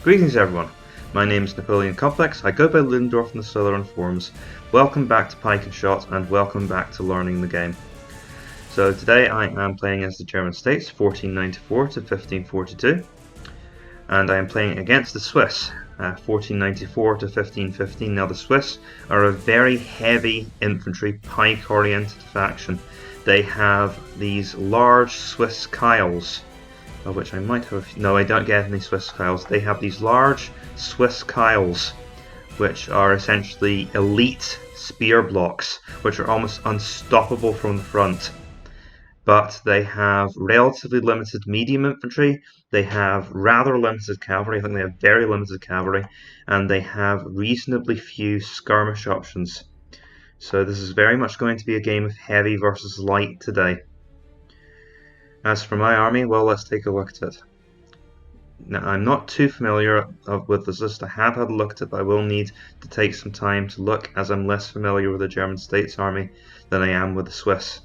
Greetings everyone, my name is Napoleon Complex, I go by Lindorf in the Southern forums. Welcome back to Pike and Shot and welcome back to learning the game. So today I am playing as the German States, 1494 to 1542, and I am playing against the Swiss, 1494 to 1515. Now the Swiss are a very heavy infantry, pike oriented faction. They have these large Swiss keils, of which I might have... no, I don't get any Swiss keils. They have these large Swiss keils, which are essentially elite spear blocks, which are almost unstoppable from the front. But they have relatively limited medium infantry, they have rather limited cavalry, I think they have very limited cavalry, and they have reasonably few skirmish options. So this is very much going to be a game of heavy versus light today. As for my army, well, let's take a look at it. Now, I'm not too familiar with this list. I have had a look at it, but I will need to take some time to look, as I'm less familiar with the German States army than I am with the Swiss.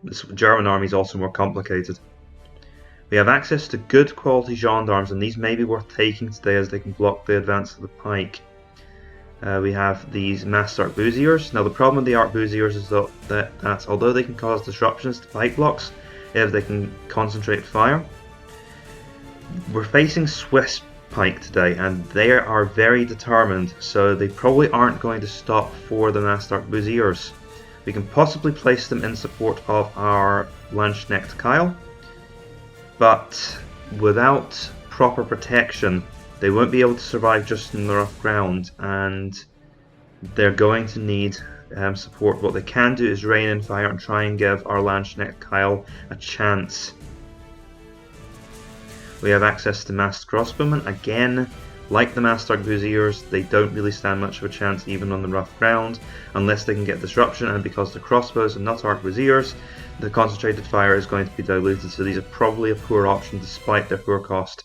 The German army is also more complicated. We have access to good quality gendarmes, and these may be worth taking today as they can block the advance of the pike. We have these masked arquebusiers. Now the problem with the arquebusiers is that although they can cause disruptions to pike blocks if they can concentrate fire, we're facing Swiss pike today and they are very determined, so they probably aren't going to stop for the masked arquebusiers. We can possibly place them in support of our Landsknecht keil, but without proper protection they won't be able to survive just in the rough ground, and they're going to need support. What they can do is rain in fire and try and give our Landsknecht keil a chance. We have access to masked crossbowmen. Again, like the masked arquebusiers, they don't really stand much of a chance even on the rough ground unless they can get disruption, and because they're crossbows and not arquebusiers, the concentrated fire is going to be diluted, so these are probably a poor option despite their poor cost.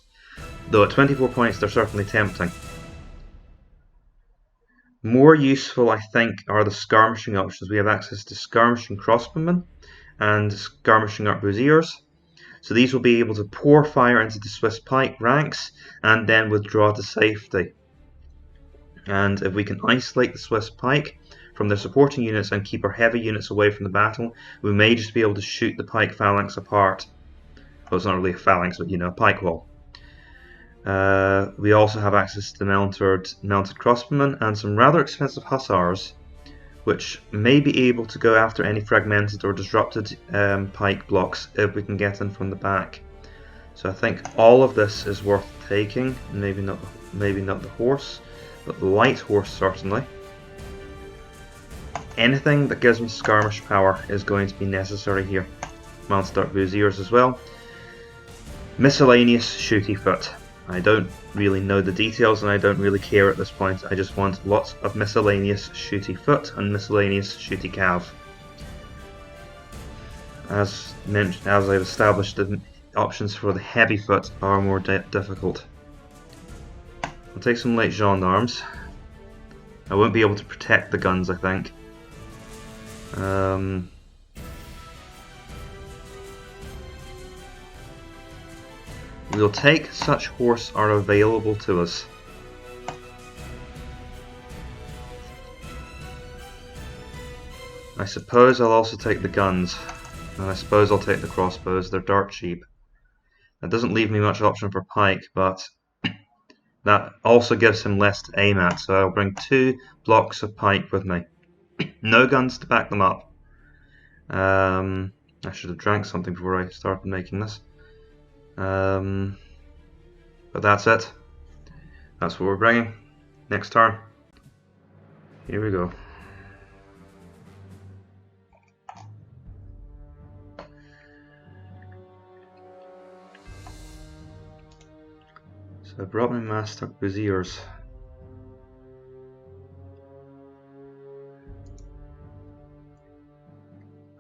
Though at 24 points they're certainly tempting. More useful, I think, are the skirmishing options. We have access to skirmishing crossbowmen and skirmishing arquebusiers. So these will be able to pour fire into the Swiss pike ranks and then withdraw to safety. And if we can isolate the Swiss pike from their supporting units and keep our heavy units away from the battle, we may just be able to shoot the pike phalanx apart. Well, it's not really a phalanx, but a pike wall. We also have access to the mounted crossbowmen and some rather expensive hussars, which may be able to go after any fragmented or disrupted pike blocks if we can get in from the back. So I think all of this is worth taking. Maybe not the horse, but the light horse certainly. Anything that gives me skirmish power is going to be necessary here. Mounted arquebusiers as well. Miscellaneous shooty foot. I don't really know the details and I don't really care at this point. I just want lots of miscellaneous shooty foot and miscellaneous shooty cav. As mentioned, as I've established, the options for the heavy foot are more difficult. I'll take some light gendarmes. I won't be able to protect the guns, I think. We'll take such horse are available to us. I suppose I'll also take the guns, and I suppose I'll take the crossbows. They're dirt cheap. That doesn't leave me much option for pike, but that also gives him less to aim at, so I'll bring 2 blocks of pike with me. No guns to back them up. I should have drank something before I started making this. But that's it. That's what we're bringing. Next turn. Here we go. So I brought my masked arquebusiers.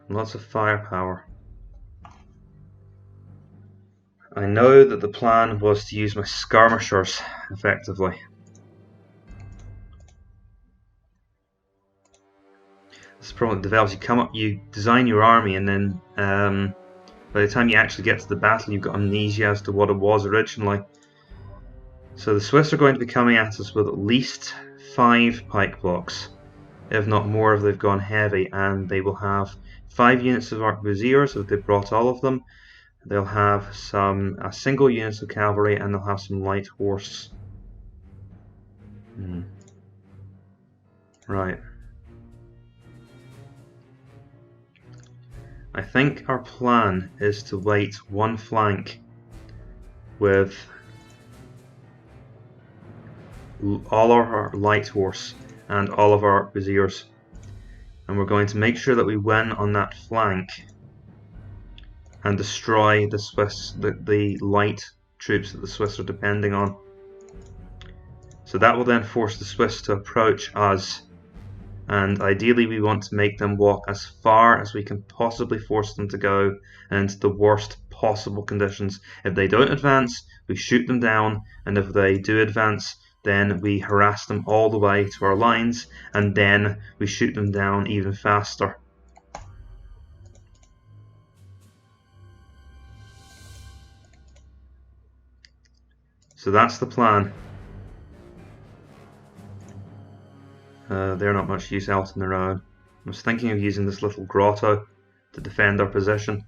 Lots of firepower. I know that the plan was to use my skirmishers effectively. This problem develops. You design your army, and then by the time you actually get to the battle, you've got amnesia as to what it was originally. So the Swiss are going to be coming at us with at least 5 pike blocks, if not more if they've gone heavy, and they will have 5 units of arquebusiers if they've brought all of them. They'll have a single unit of cavalry, and they'll have some light horse. Right. I think our plan is to wait one flank with all of our light horse and all of our arquebusiers, and we're going to make sure that we win on that flank and destroy the Swiss, the light troops that the Swiss are depending on. So that will then force the Swiss to approach us, and ideally we want to make them walk as far as we can possibly force them to go, and into the worst possible conditions. If they don't advance, we shoot them down, and if they do advance, then we harass them all the way to our lines, and then we shoot them down even faster. So that's the plan. They're not much use out on their own. I was thinking of using this little grotto to defend our position.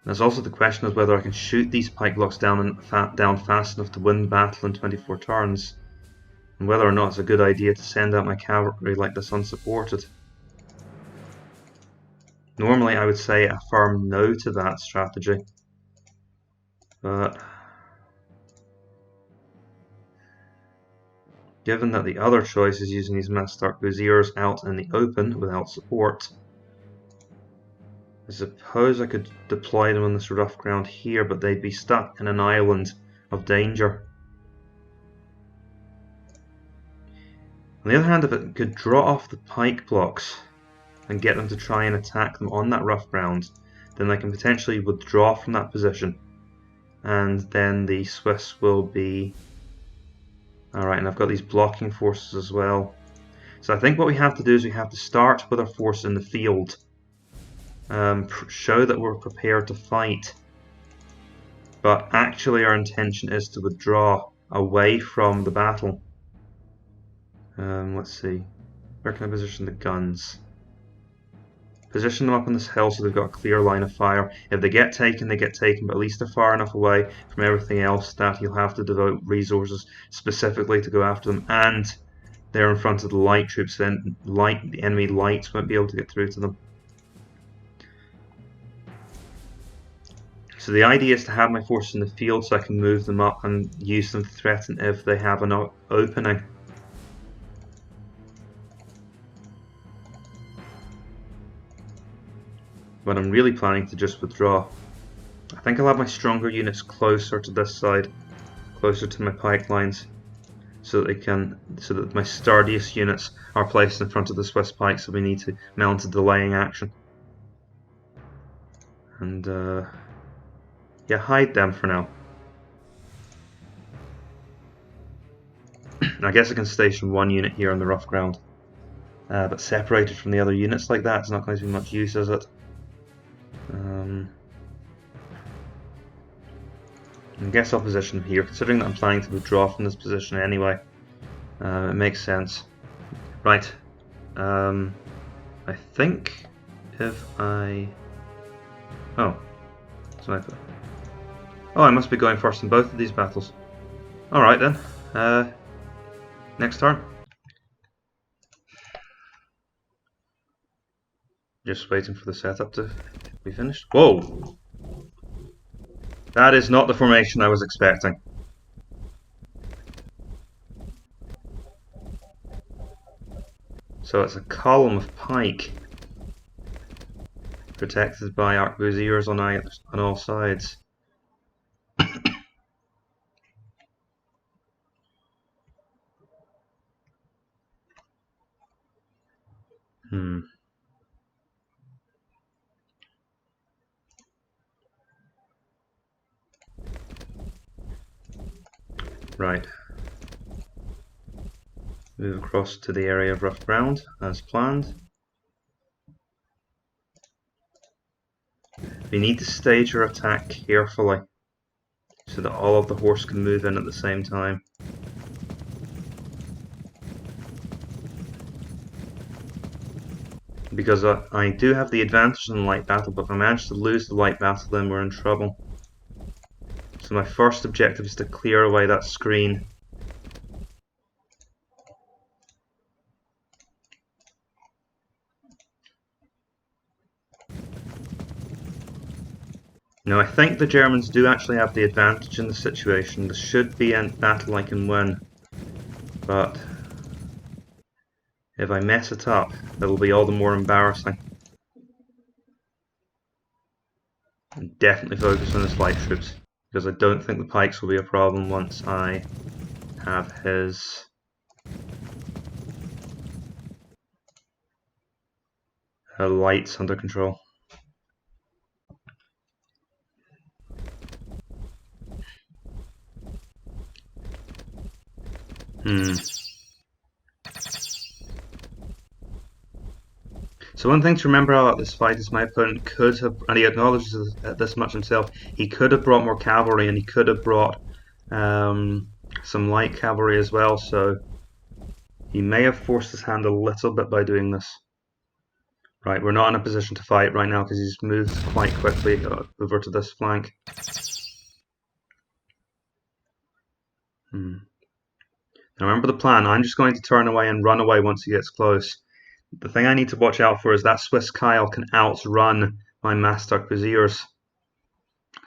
There's also the question of whether I can shoot these pike blocks down fast enough to win the battle in 24 turns, and whether or not it's a good idea to send out my cavalry like this unsupported. Normally I would say a firm no to that strategy, but given that the other choice is using these massed arquebusiers out in the open without support, I suppose I could deploy them on this rough ground here, but they'd be stuck in an island of danger. On the other hand, if it could draw off the pike blocks and get them to try and attack them on that rough ground, then I can potentially withdraw from that position, and then the Swiss will be... Alright, and I've got these blocking forces as well. So I think what we have to do is we have to start with our force in the field. Show that we're prepared to fight. But actually our intention is to withdraw away from the battle. Let's see. Where can I position the guns? Position them up on this hill so they've got a clear line of fire. If they get taken, they get taken, but at least they're far enough away from everything else that you'll have to devote resources specifically to go after them. And they're in front of the light troops, then the enemy lights won't be able to get through to them. So the idea is to have my forces in the field so I can move them up and use them to threaten if they have an opening. But I'm really planning to just withdraw. I think I'll have my stronger units closer to this side, closer to my pike lines, so that my sturdiest units are placed in front of the Swiss pike, so we need to mount a delaying action. And yeah, hide them for now. I guess I can station one unit here on the rough ground, but separated from the other units like that, it's not going to be much use, is it? I guess I'll position here, considering that I'm planning to withdraw from this position anyway. It makes sense. Right. I think if I... Oh. Sniper. Oh, I must be going first in both of these battles. Alright then. Next turn. Just waiting for the setup to be finished. Whoa! That is not the formation I was expecting. So it's a column of pike, protected by arquebusiers on all sides. Right. Move across to the area of rough ground as planned. We need to stage our attack carefully so so that all of the horse can move in at the same time. Because I do have the advantage in the light battle, but if I manage to lose the light battle, then we're in trouble. So my first objective is to clear away that screen. Now I think the Germans do actually have the advantage in the situation. This should be a battle I can win. But if I mess it up, it'll be all the more embarrassing. And definitely focus on his light troops, because I don't think the pikes will be a problem once I have his lights under control. So one thing to remember about this fight is my opponent could have, and he acknowledges this much himself, he could have brought more cavalry and he could have brought some light cavalry as well, so he may have forced his hand a little bit by doing this. Right, we're not in a position to fight right now because he's moved quite quickly over to this flank. Now remember the plan, I'm just going to turn away and run away once he gets close. The thing I need to watch out for is that Swiss keil can outrun my Master Cuirassiers.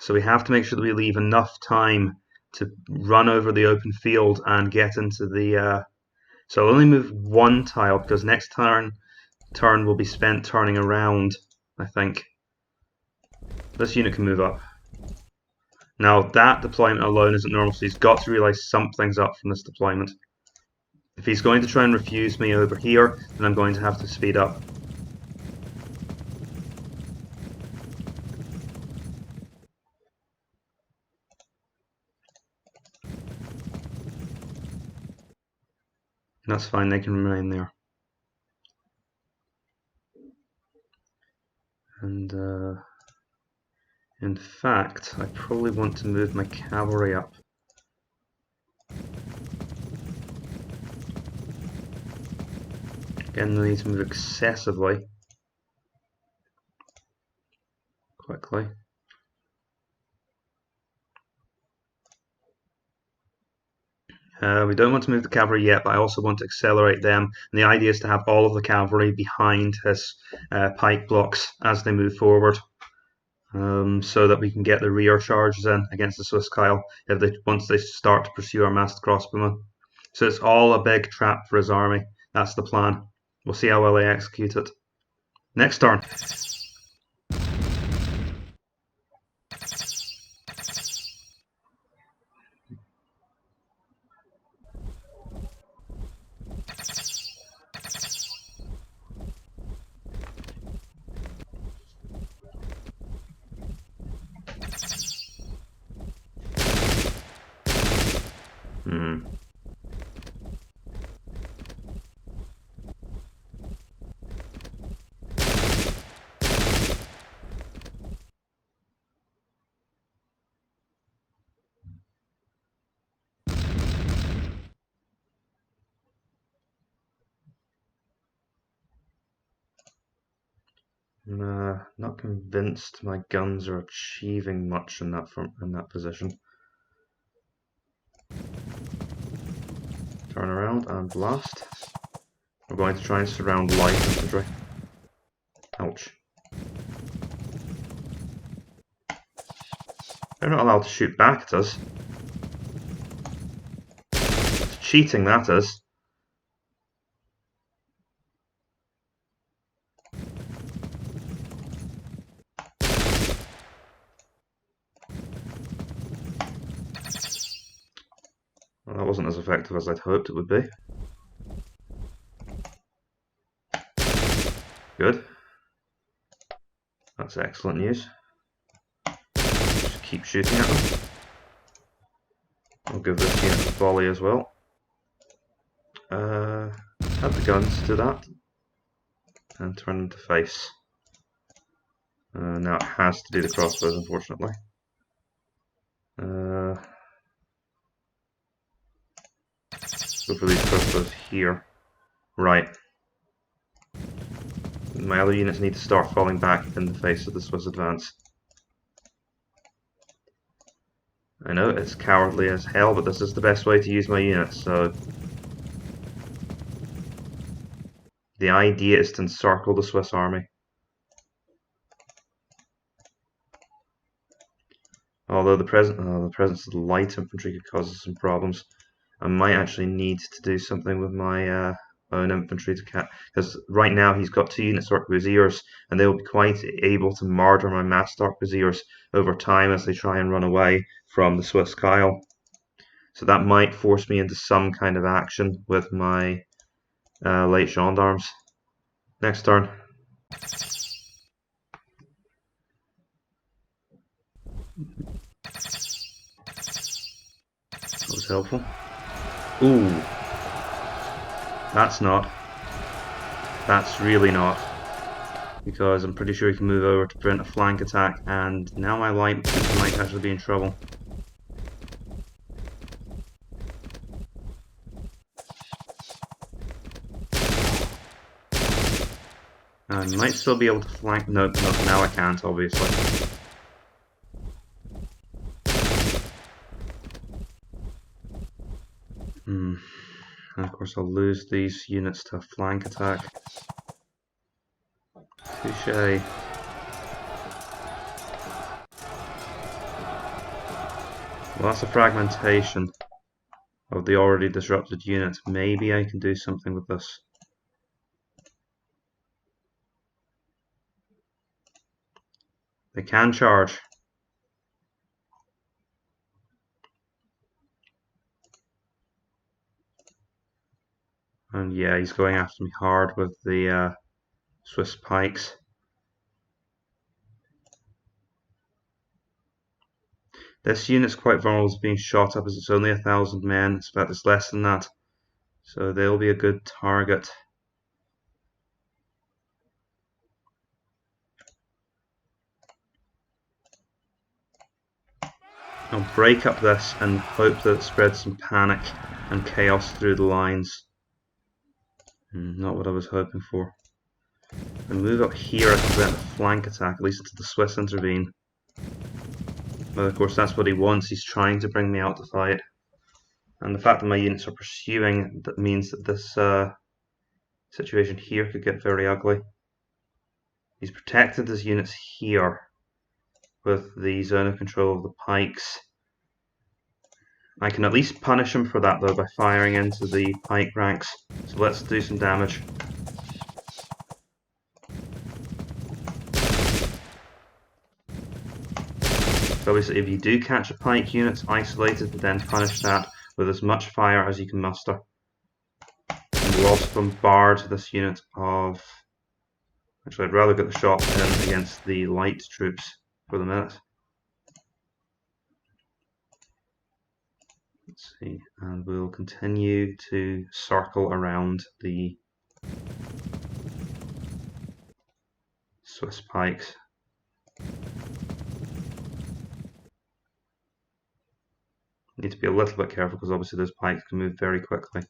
So we have to make sure that we leave enough time to run over the open field and get into the... So I'll only move one tile because next turn will be spent turning around, I think. This unit can move up. Now that deployment alone isn't normal, so he's got to realise something's up from this deployment. If he's going to try and refuse me over here, then I'm going to have to speed up. That's fine, they can remain there. And in fact, I probably want to move my cavalry up. Again, they need to move excessively quickly. We don't want to move the cavalry yet, but I also want to accelerate them. And the idea is to have all of the cavalry behind his pike blocks as they move forward, so that we can get the rear charges in against the Swiss keil once they start to pursue our masked crossbowmen. So it's all a big trap for his army. That's the plan. We'll see how well they execute it. Next turn. Not convinced my guns are achieving much in that position. Turn around and blast. We're going to try and surround light infantry. Ouch. They're not allowed to shoot back at us. It's cheating, that is. Well, that wasn't as effective as I'd hoped it would be. Good. That's excellent news. Just keep shooting at them. I'll give this unit a volley as well. Add the guns to that. And turn them to face. Now it has to do the crossbows, unfortunately. Go for these crossbows here. Right. My other units need to start falling back in the face of the Swiss advance. I know it's cowardly as hell, but this is the best way to use my units, so... The idea is to encircle the Swiss army. Although the presence of the light infantry could cause us some problems. I might actually need to do something with my own infantry to because right now he's got 2 units arquebusiers, and they will be quite able to murder my massed arquebusiers over time as they try and run away from the Swiss Kyle. So that might force me into some kind of action with my light gendarmes. Next turn. That was helpful. Ooh. That's not. That's really not. Because I'm pretty sure he can move over to prevent a flank attack, and now my light might actually be in trouble. I might still be able to flank. No, now I can't, obviously. And of course I'll lose these units to a flank attack. Touché. Well, that's a fragmentation of the already disrupted unit. Maybe I can do something with this. They can charge. And yeah, he's going after me hard with the Swiss pikes. This unit's quite vulnerable to being shot up as it's only 1,000 men. In fact, it's less than that. So they'll be a good target. I'll break up this and hope that it spreads some panic and chaos through the lines. Not what I was hoping for. I move up here, I can prevent a flank attack, at least until the Swiss intervene. But of course that's what he wants, he's trying to bring me out to fight. And the fact that my units are pursuing, that means that this situation here could get very ugly. He's protected his units here with the zone of control of the pikes. I can at least punish him for that though by firing into the pike ranks. So let's do some damage. So obviously if you do catch a pike unit isolated, then punish that with as much fire as you can muster. And we'll also bombard this unit of... Actually, I'd rather get the shot in against the light troops for the minute. Let's see, and we'll continue to circle around the Swiss pikes. Need to be a little bit careful because obviously those pikes can move very quickly.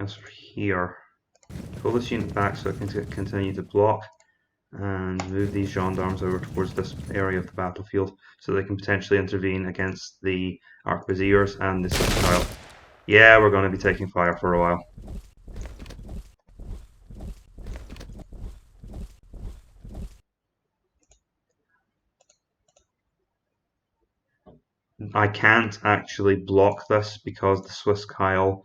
As for here, pull this unit back so I can continue to block, and move these gendarmes over towards this area of the battlefield so they can potentially intervene against the arquebusiers and the Swiss Kyle. Yeah, we're going to be taking fire for a while. I can't actually block this because the Swiss Kyle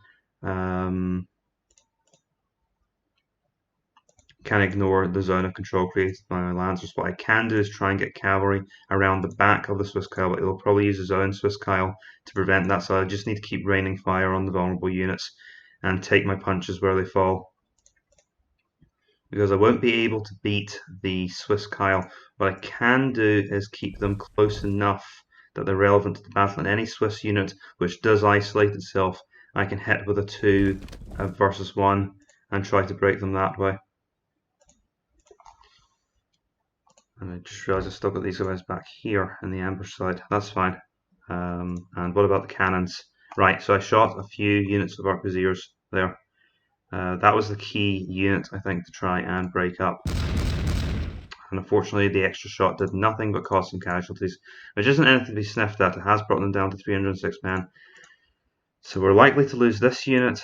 can ignore the zone of control created by my lancers. What I can do is try and get cavalry around the back of the Swiss Kyle, but it'll probably use his own Swiss Kyle to prevent that, so I just need to keep raining fire on the vulnerable units and take my punches where they fall. because I won't be able to beat the Swiss Kyle. What I can do is keep them close enough that they're relevant to the battle, and any Swiss unit which does isolate itself, I can hit with a 2 versus 1 and try to break them that way. And I just realised I've still got these guys back here in the ambush side. That's fine. And what about the cannons? Right, so I shot a few units of arquebusiers there. That was the key unit, I think, to try and break up. And unfortunately, the extra shot did nothing but cause some casualties, which isn't anything to be sniffed at. It has brought them down to 306 men. So we're likely to lose this unit,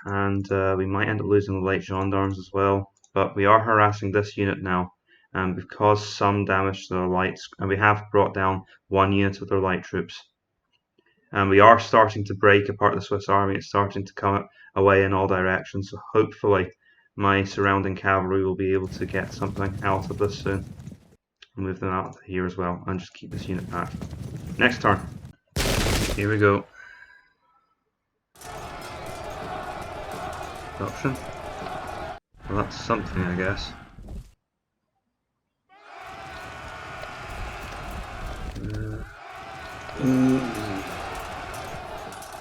and we might end up losing the light gendarmes as well. But we are harassing this unit now, and we've caused some damage to their lights, and we have brought down 1 unit of their light troops. And we are starting to break apart the Swiss army. It's starting to come away in all directions, so hopefully my surrounding cavalry will be able to get something out of this soon. I'll move them out here as well, and just keep this unit back. Next turn. Here we go. Option. Well, that's something, I guess.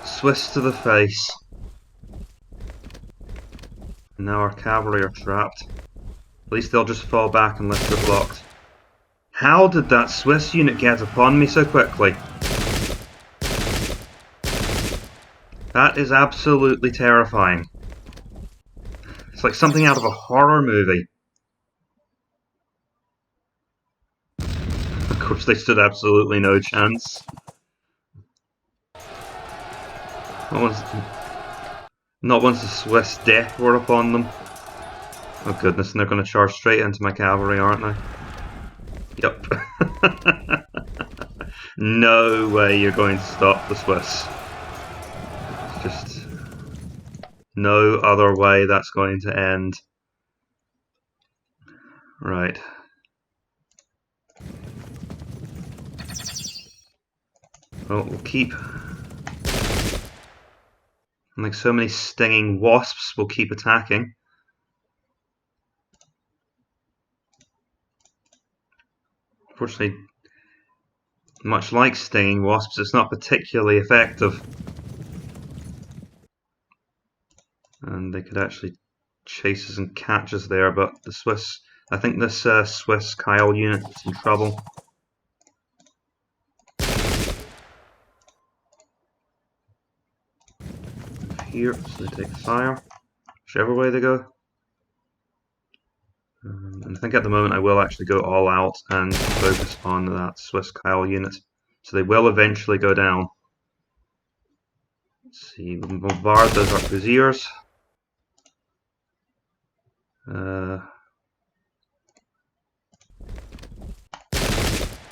Swiss to the face. Now our cavalry are trapped. At least they'll just fall back unless they're blocked. How did that Swiss unit get upon me so quickly? That is absolutely terrifying. It's like something out of a horror movie. Of course, they stood absolutely no chance. Not once the Swiss death were upon them. Oh goodness, and they're going to charge straight into my cavalry, aren't they? Yep. No way you're going to stop the Swiss. Just no other way that's going to end. Right. Well, we'll keep... Like so many stinging wasps, we'll keep attacking. Unfortunately, much like stinging wasps, it's not particularly effective. And they could actually chase us and catch us there, but the Swiss... I think this Swiss Kyle unit is in trouble. Here, so they take fire, whichever way they go. And I think at the moment I will actually go all out and focus on that Swiss Kyle unit. So they will eventually go down. Let's see, we'll bombard those arquebusiers. Yeah,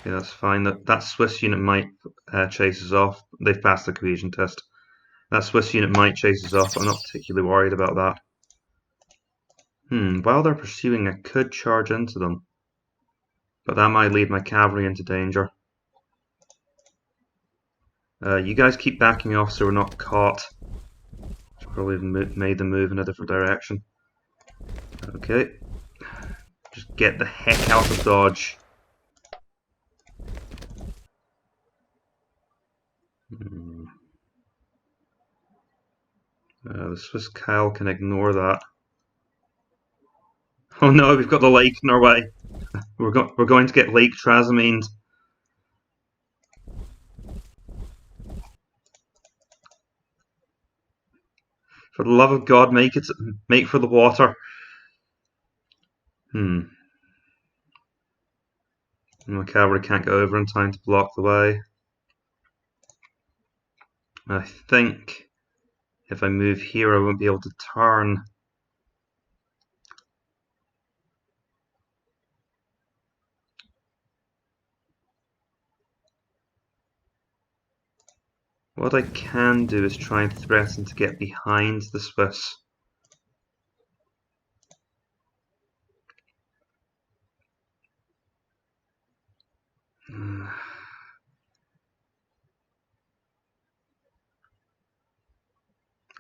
that's fine. That Swiss unit might chase us off. They've passed the cohesion test. That Swiss unit might chase us off, but I'm not particularly worried about that. While they're pursuing, I could charge into them. But that might lead my cavalry into danger. You guys keep backing off so we're not caught. Should probably have made them move in a different direction. Okay. Just get the heck out of dodge. The Swiss Kyle can ignore that. Oh no, we've got the lake in our way. We're going to get Lake Trasimene. For the love of God, make for the water. My cavalry can't go over in time to block the way. I think if I move here, I won't be able to turn. What I can do is try and threaten to get behind the Swiss.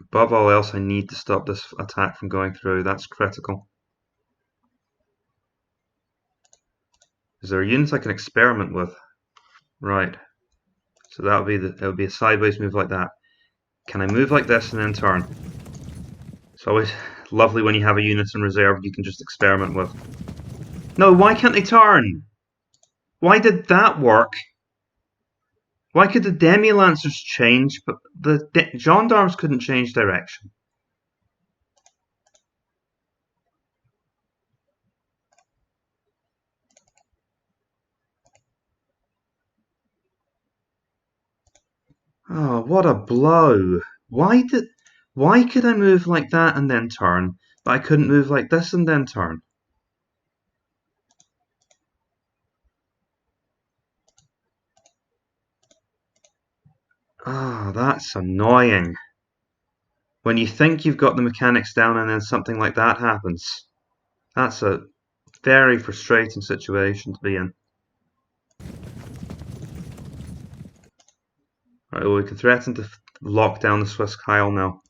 Above all else, I need to stop this attack from going through. That's critical. Is there a unit I can experiment with? Right. So that would be a sideways move like that. Can I move like this and then turn? It's always lovely when you have a unit in reserve you can just experiment with. No, why can't they turn? Why did that work? Why could the demi-lancers change, but the gendarmes couldn't change direction? Oh, what a blow. Why could I move like that and then turn, but I couldn't move like this and then turn? Ah, that's annoying. When you think you've got the mechanics down and then something like that happens. That's a very frustrating situation to be in. Right, well, we can threaten to lock down the Swiss Kyle now.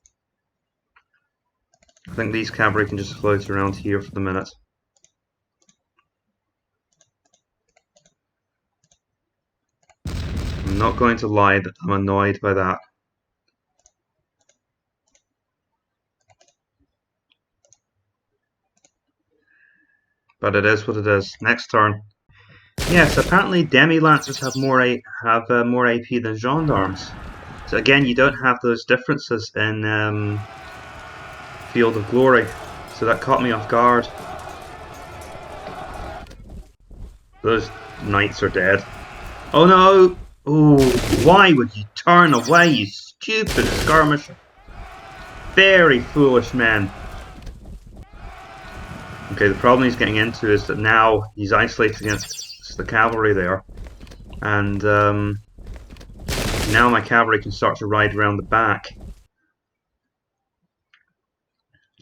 I think these cavalry can just float around here for the minute. I'm not going to lie that I'm annoyed by that. But it is what it is. Next turn. Yes, apparently demi-lancers have more AP than gendarmes. So again, you don't have those differences in Field of Glory. So that caught me off guard. Those knights are dead. Oh no! Oh, why would you turn away, you stupid skirmisher? Very foolish men. Okay, the problem he's getting into is that now he's isolated against the cavalry there. And now my cavalry can start to ride around the back.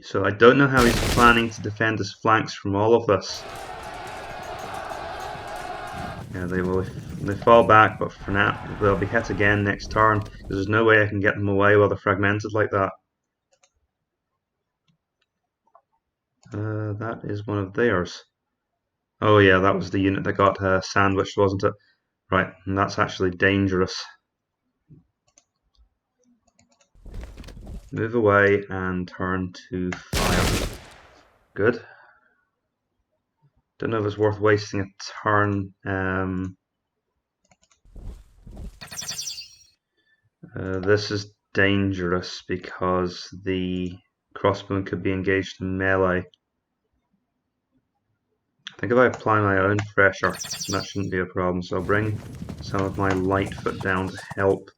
So I don't know how he's planning to defend his flanks from all of this. Yeah, they fall back, but for now they'll be hit again next turn, because there's no way I can get them away while they're fragmented like that. That is one of theirs. Oh yeah, that was the unit that got sandwiched, wasn't it? Right, and that's actually dangerous. Move away and turn to fire. Good. Don't know if it's worth wasting a turn. This is dangerous because the crossbowman could be engaged in melee. I think if I apply my own pressure, that shouldn't be a problem. So I'll bring some of my light foot down to help,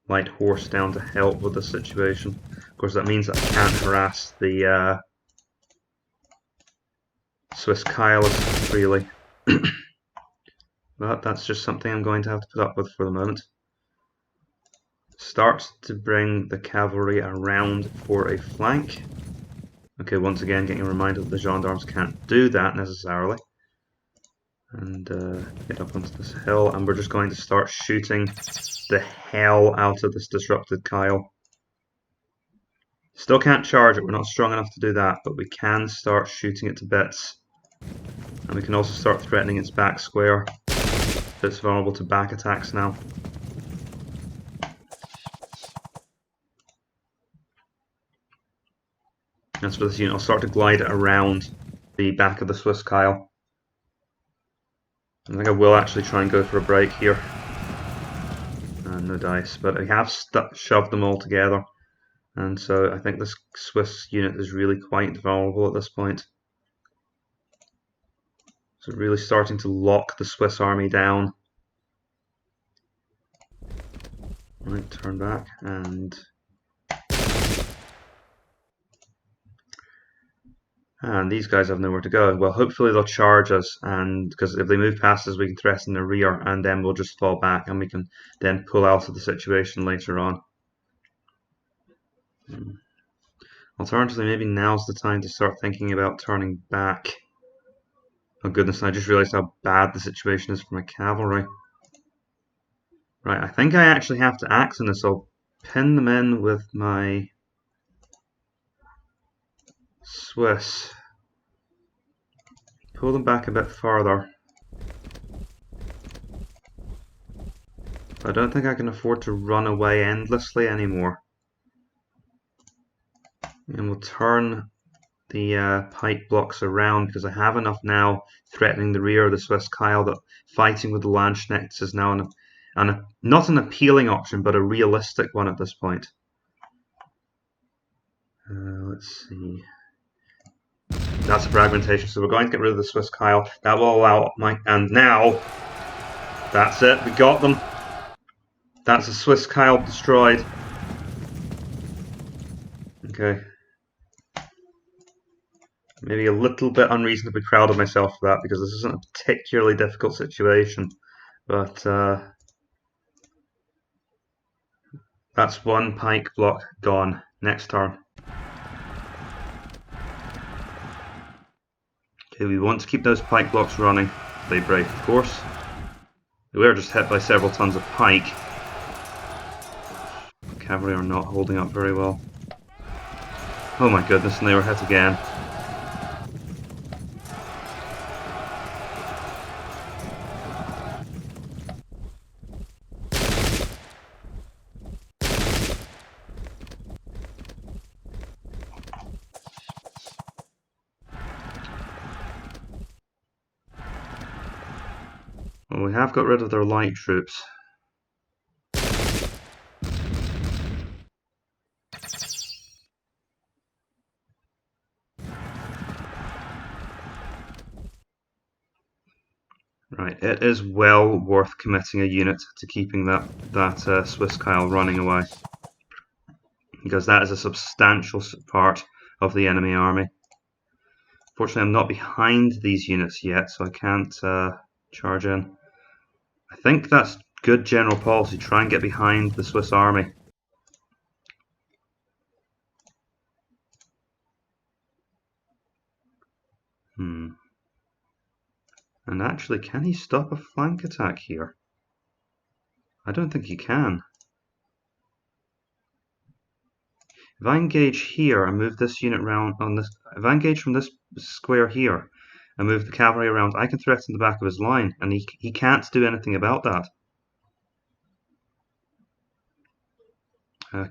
light horse down to help with the situation. Of course, that means that I can't harass the Swiss Keils freely. But that's just something I'm going to have to put up with for the moment. Start to bring the cavalry around for a flank. Okay, once again getting a reminder that the gendarmes can't do that necessarily. And get up onto this hill, and we're just going to start shooting the hell out of this disrupted Kyle. Still can't charge it, we're not strong enough to do that, but we can start shooting it to bits. And we can also start threatening its back square. It's vulnerable to back attacks now. As for this unit, I'll start to glide it around the back of the Swiss Kyle. I think I will actually try and go for a break here. No dice, but I have shoved them all together. And so I think this Swiss unit is really quite vulnerable at this point. So really starting to lock the Swiss army down. Right, turn back and these guys have nowhere to go. Well, hopefully they'll charge us, and because if they move past us, we can threaten the rear, and then we'll just fall back, and we can then pull out of the situation later on. Alternatively, maybe now's the time to start thinking about turning back. Oh goodness, I just realized how bad the situation is for my cavalry. Right, I think I actually have to act on this. I'll pin them in with my Swiss. Pull them back a bit farther. I don't think I can afford to run away endlessly anymore. And we'll turn the pike blocks around because I have enough now threatening the rear of the Swiss Kyle that fighting with the Landsknechts is now not an appealing option, but a realistic one at this point. Let's see. That's a fragmentation, so we're going to get rid of the Swiss Kyle. That will allow my... And now... That's it, we got them. That's a Swiss Kyle destroyed. Okay. Maybe a little bit unreasonably proud of myself for that, because this isn't a particularly difficult situation. But that's one pike block gone. Next turn. Okay, we want to keep those pike blocks running. They break, of course. We are just hit by several tons of pike. The cavalry are not holding up very well. Oh my goodness, and they were hit again. Well, we have got rid of their light troops. Right, it is well worth committing a unit to keeping that Swiss Kyle running away, because that is a substantial part of the enemy army. Fortunately, I'm not behind these units yet, so I can't charge in. I think that's good general policy, try and get behind the Swiss army. And actually, can he stop a flank attack here? I don't think he can. If I engage here and move this unit around on this, if I engage from this square here and move the cavalry around, I can threaten the back of his line, and he can't do anything about that.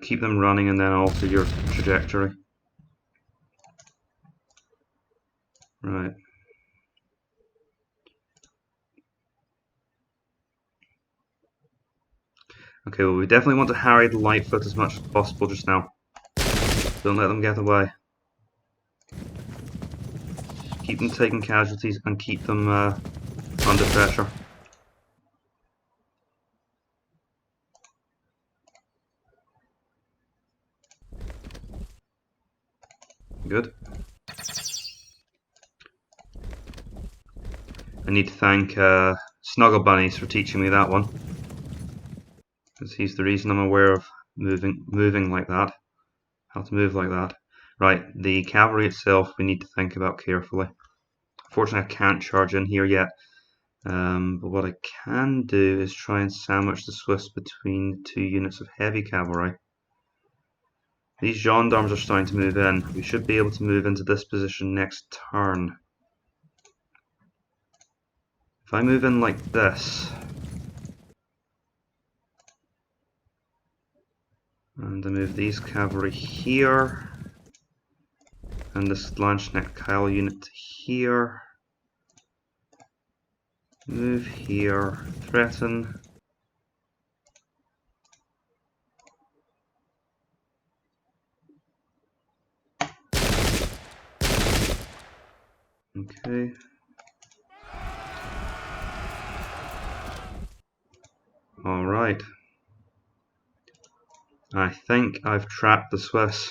Keep them running and then alter your trajectory. Right. Okay, well, we definitely want to harry the Lightfoot as much as possible just now. Don't let them get away. Keep them taking casualties and keep them under pressure. Good. I need to thank Snuggle Bunnies for teaching me that one, because he's the reason I'm aware of moving like that, how to move like that. Right, the cavalry itself we need to think about carefully. Fortunately, I can't charge in here yet, but what I can do is try and sandwich the Swiss between two units of heavy cavalry. These gendarmes are starting to move in. We should be able to move into this position next turn. If I move in like this, and I move these cavalry here, and this Landsknecht Kyle unit to here, move here, threaten, okay. Alright. I think I've trapped the Swiss.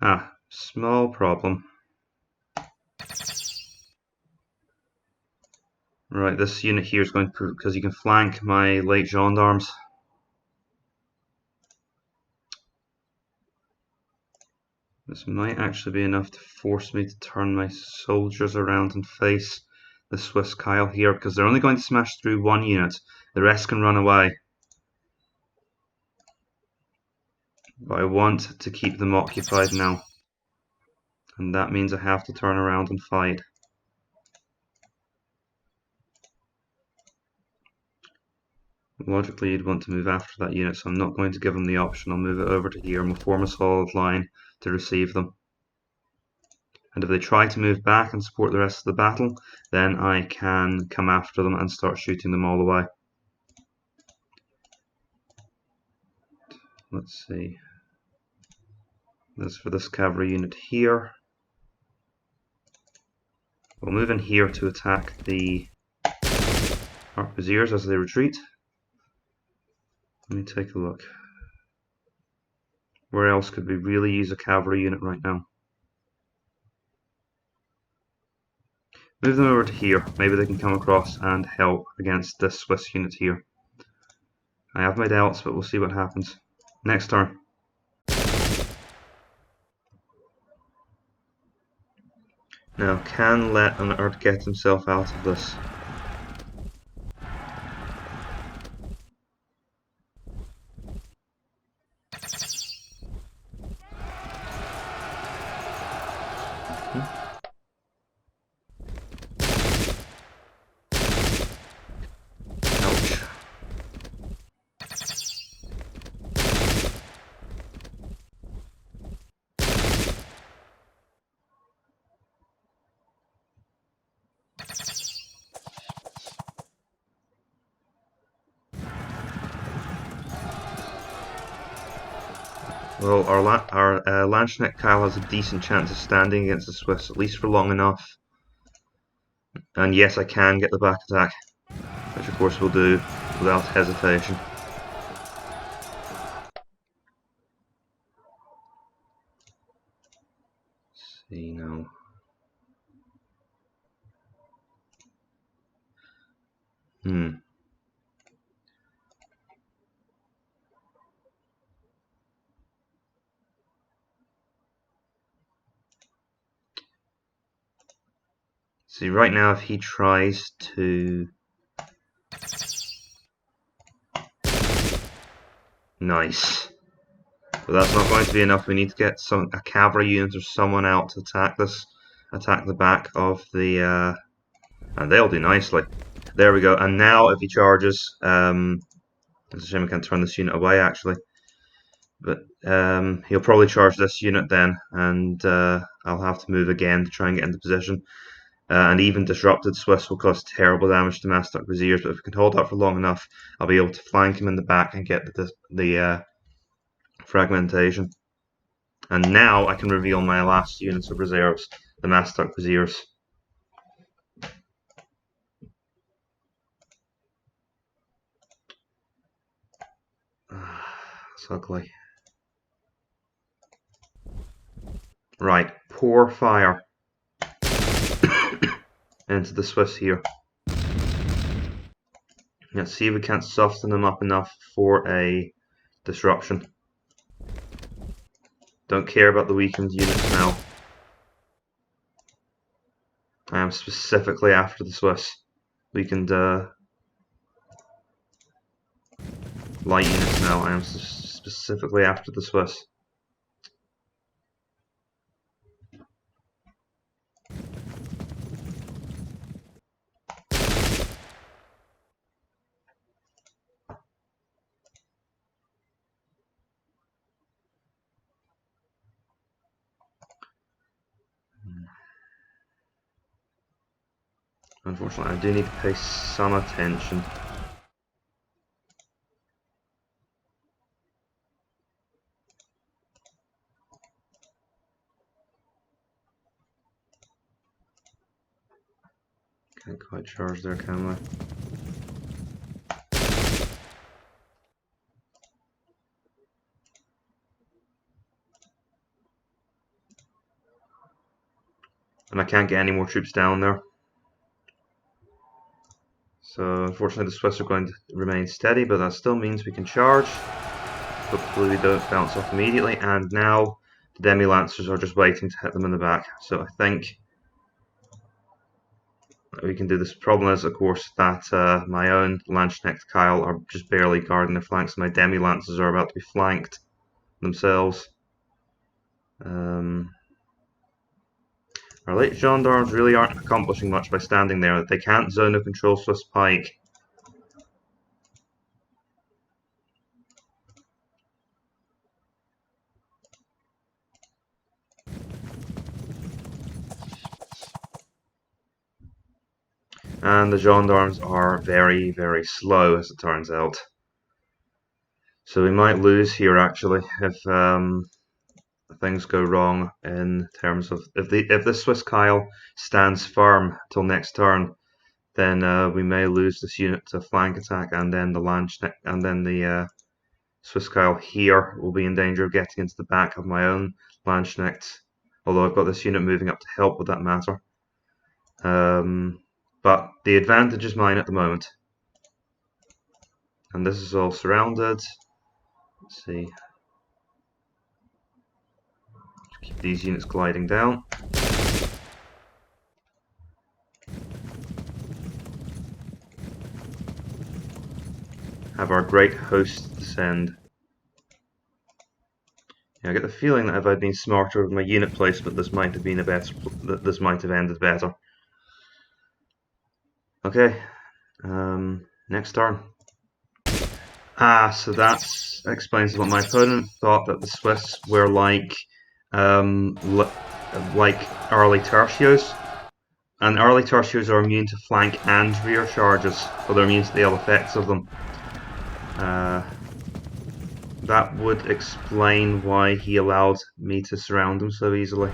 Ah, small problem. Right, this unit here is going to, because you can flank my late gendarmes. This might actually be enough to force me to turn my soldiers around and face the Swiss Kyle here, because they're only going to smash through one unit. The rest can run away. But I want to keep them occupied now. And that means I have to turn around and fight. Logically, you'd want to move after that unit, so I'm not going to give them the option. I'll move it over to here and we'll form a solid line to receive them. And if they try to move back and support the rest of the battle, then I can come after them and start shooting them all the way. Let's see. This for this cavalry unit here. We'll move in here to attack the arquebusiers as they retreat. Let me take a look. Where else could we really use a cavalry unit right now? Move them over to here. Maybe they can come across and help against this Swiss unit here. I have my doubts, but we'll see what happens. Next turn. Now, can Lennard get himself out of this? Ouch. Well, our Landsknecht Keil has a decent chance of standing against the Swiss, at least for long enough. And yes, I can get the back attack, which of course we'll do without hesitation. Let's see now. See, right now if he tries to... Nice. But that's not going to be enough. We need to get a cavalry unit or someone out to attack the back of the... and they'll do nicely. There we go. And now if he charges... it's a shame I can't turn this unit away actually. But he'll probably charge this unit then, and I'll have to move again to try and get into position. And even disrupted Swiss will cause terrible damage to massed arquebusiers, but if we can hold up for long enough, I'll be able to flank him in the back and get the fragmentation. And now I can reveal my last units of reserves, the massed arquebusiers. It's ugly. Right, pour fire into the Swiss here. Let's see if we can't soften them up enough for a disruption. Don't care about the weakened units now. I am specifically after the Swiss. Weakened light units now. I am specifically after the Swiss. Unfortunately, I do need to pay some attention. Can't quite charge there, can I? And I can't get any more troops down there. So unfortunately the Swiss are going to remain steady, but that still means we can charge. Hopefully we don't bounce off immediately, and now the demi-lancers are just waiting to hit them in the back. So I think we can do this. Problem is, of course, that my own Landsknecht Keil are just barely guarding their flanks, and my demi-lancers are about to be flanked. themselves. Our light gendarmes really aren't accomplishing much by standing there. They can't zone of control Swiss Pike. And the gendarmes are very, very slow, as it turns out. So we might lose here, actually, if things go wrong in terms of if the Swiss keil stands firm till next turn, then we may lose this unit to flank attack, and then the Swiss keil here will be in danger of getting into the back of my own Landsknechts. Although I've got this unit moving up to help with that matter. But the advantage is mine at the moment. And this is all surrounded. Let's see. Keep these units gliding down. Have our great host descend. Yeah, I get the feeling that if I'd been smarter with my unit placement, this might have been this might have ended better. Okay, next turn. So that explains what my opponent thought, that the Swiss were like early tertios, and early tertios are immune to flank and rear charges, so they're immune to the ill effects of them. That would explain why he allowed me to surround him so easily.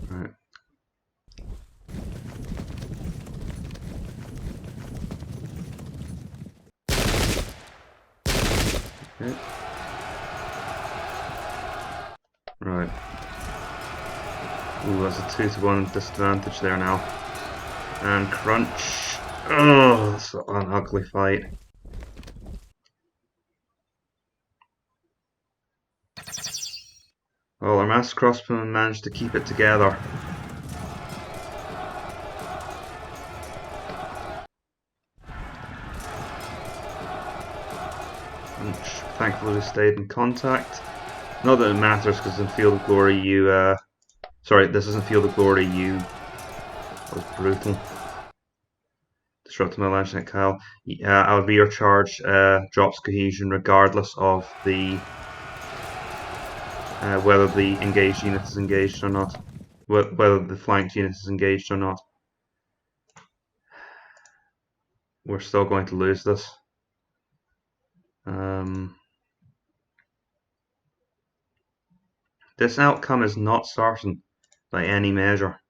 Right. Okay. Right. Ooh, that's a 2-to-1 disadvantage there now. And crunch. Oh, that's an ugly fight. Well, our mass crossbowmen managed to keep it together. Crunch. Thankfully we stayed in contact. Not that it matters, because in Field of Glory you... sorry, this isn't Field of Glory, you... That was brutal. Disrupting my Landsknecht keil. Our rear charge drops cohesion regardless of the whether the engaged unit is engaged or not, whether the flanked unit is engaged or not. We're still going to lose this. This outcome is not certain by any measure.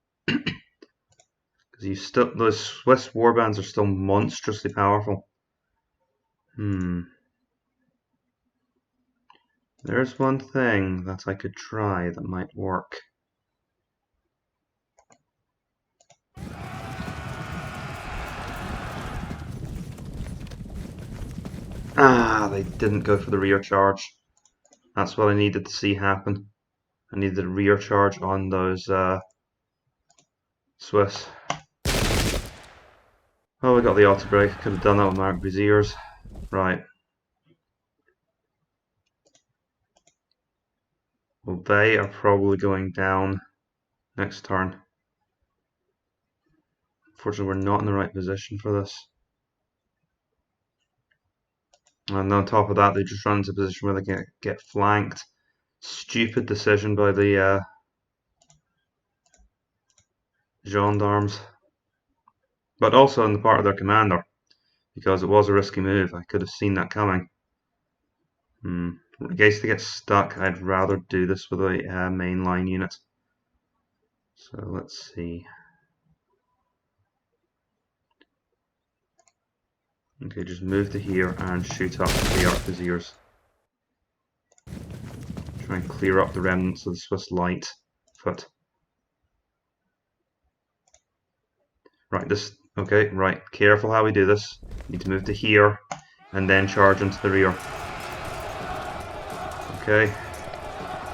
Those Swiss warbands are still monstrously powerful. There's one thing that I could try that might work. They didn't go for the rear charge. That's what I needed to see happen. I needed a rear charge on those Swiss. Oh, we got the auto break. Could have done that with my Braziers. Right. Well, they are probably going down next turn. Unfortunately, we're not in the right position for this. And on top of that, they just run into a position where they get flanked. Stupid decision by the gendarmes. But also on the part of their commander, because it was a risky move. I could have seen that coming. In case they get stuck, I'd rather do this with a mainline unit. So let's see. Okay, just move to here and shoot up the arquebusiers. Try and clear up the remnants of the Swiss light foot. Right, right, careful how we do this. Need to move to here and then charge into the rear. Okay,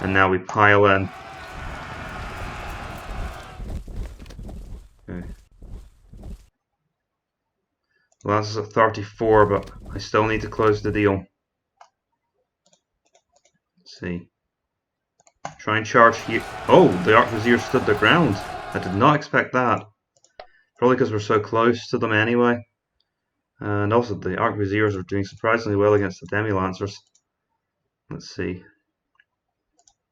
and now we pile in. Okay. Well, that's at 34, but I still need to close the deal. Let's see. Try and charge here. Oh, the arquebusiers stood their ground. I did not expect that. Probably because we're so close to them anyway. And also the arquebusiers are doing surprisingly well against the demi-lancers. Let's see.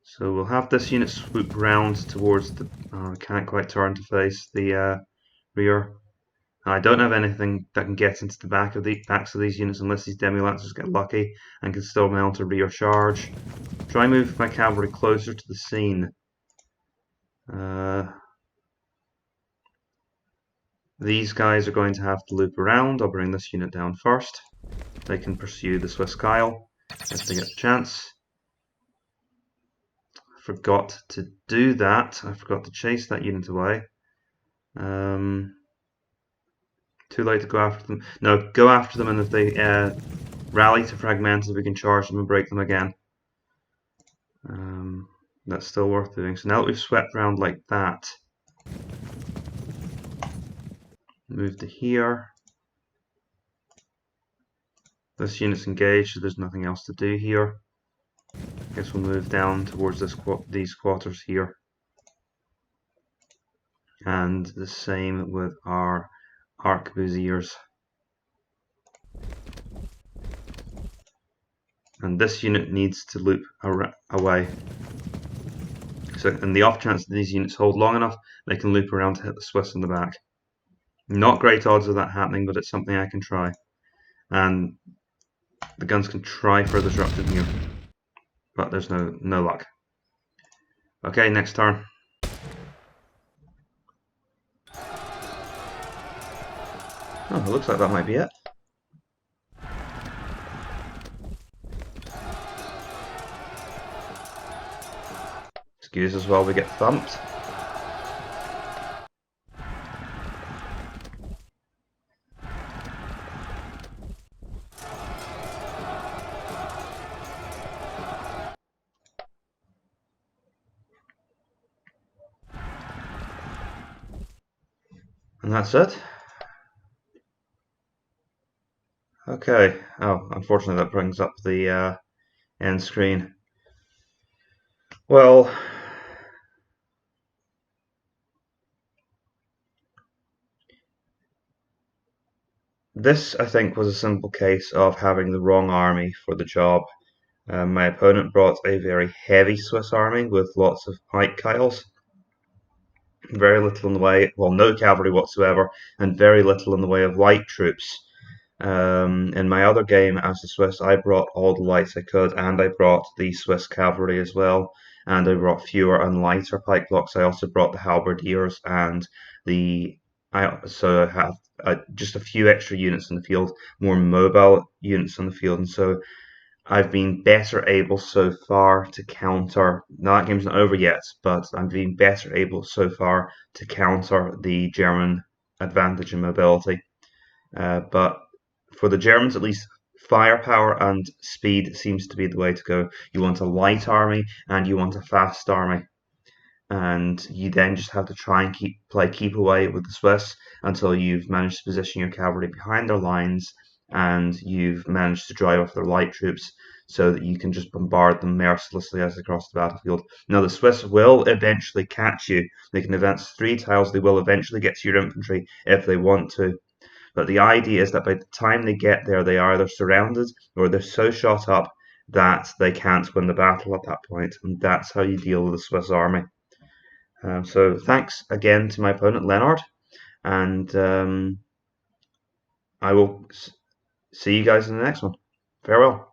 So we'll have this unit swoop round towards the... I can't quite turn to face the rear. I don't have anything that can get into the backs of these units unless these demi-lancers get lucky and can still mount a rear charge. Try and move my cavalry closer to the scene. These guys are going to have to loop around. I'll bring this unit down first. They can pursue the Swiss Keil if they get the chance. I forgot to do that. I forgot to chase that unit away. Too late to go after them. No, go after them, and if they rally to fragmented, we can charge them and break them again. That's still worth doing. So now that we've swept around like that, move to here. This unit's engaged, so there's nothing else to do here. I guess we'll move down towards these quarters here. And the same with our arquebusiers. And this unit needs to loop away. So in the off chance that these units hold long enough, they can loop around to hit the Swiss in the back. Not great odds of that happening, but it's something I can try. And the guns can try for disruption here, but there's no luck. Okay, next turn. Oh, it looks like that might be it. Excuse us while we get thumped. And that's it. Okay. Oh, unfortunately that brings up the end screen. Well, this, I think, was a simple case of having the wrong army for the job. My opponent brought a very heavy Swiss army with lots of pike keils. Very little in the way, well, no cavalry whatsoever, and very little in the way of light troops. In my other game as the Swiss, I brought all the lights I could, and I brought the Swiss cavalry as well, and I brought fewer and lighter pike blocks. I also brought the halberdiers and I have just a few extra units in the field, more mobile units in the field, and so I've been better able so far to counter. Now that game's not over yet, but I'm being better able so far to counter the German advantage in mobility. But for the Germans, at least, firepower and speed seems to be the way to go. You want a light army and you want a fast army, and you then just have to try and keep away with the Swiss until you've managed to position your cavalry behind their lines and you've managed to drive off their light troops so that you can just bombard them mercilessly as they cross the battlefield. Now, the Swiss will eventually catch you. They can advance 3 tiles. They will eventually get to your infantry if they want to. But the idea is that by the time they get there, they are either surrounded or they're so shot up that they can't win the battle at that point. And that's how you deal with the Swiss army. So thanks again to my opponent, Lennard. And I will see you guys in the next one. Farewell.